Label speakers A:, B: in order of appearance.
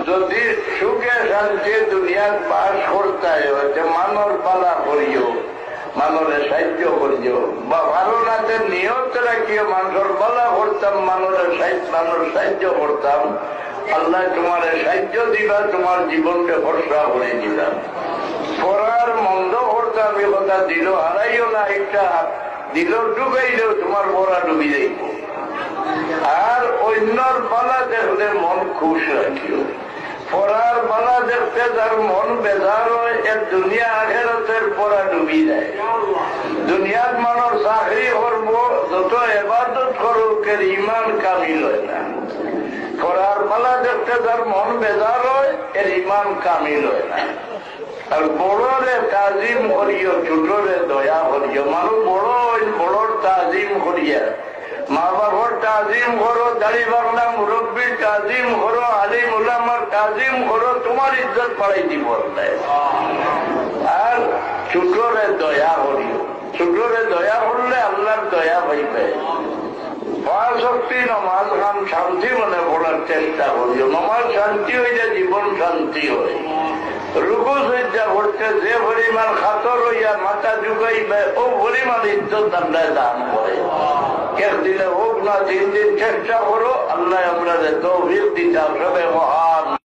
A: যদি সুখে শান্তি দুনিয়ার বাস করতে হচ্ছে মানুষ পালা করিও, মানুষের সাহায্য করিও, বা ভালো নাচের নিয়ত রাখিও মানুষের পালা করতাম, মানুষের সাহায্য করতাম। আল্লাহ তোমার সাহায্য দিবা, তোমার জীবনকে ভরসা করে দিলাম। পড়ার মন্দ করতাম এ কথা দিল হারাইও না, একটা দিল ডুবাইলেও তোমার পড়া ডুবি যাইব। আর অন্যর পালা দেখলে মন খুশ রাখিও। পড়ার পালা দেখতে যার মন বেজার হয়, এর দুনিয়া আখেরাতের পড়া ডুবি যায়। দুনিয়ার মানুষ চাকরি করবো, যত ইবাদত করুক, এর ইমান কামিল হয় না। পড়ার পালা দেখতে যার মন বেজার হয়, এর ইমান কামিল হয় না। আর বড়রে তাজিম করিও, ছোটরে দয়া করিও। মানুষ বড় হইল, বড়র তাজিম করিয়া, মা বাবার তাজিম করো, দাড়ি বাংলা মুরব্বীর তাজিম করো, আলিম উলামার তাজিম করো, তোমার ইজ্জত বাড়াই দিব। আর ছোটরে দয়া করিও, ছোটরে দয়া করলে আল্লাহর দয়া পাইবে। শক্তি নমাজ খান শান্তি মনে পড়ার চেষ্টা করিও। নমাজ শান্তি হইলে জীবন শান্তি হয়। রুকু সজ্জা করতে যে পরিমাণ খাতর হইয়া মাথা ঝুঁকাইবে, ও পরিমাণ ইজ্জত আল্লাহ দান করে। একদিনে হোক না 3 দিন চেষ্টা করো, আল্লাহ আমরা তৌফিক দিতে সবে মহা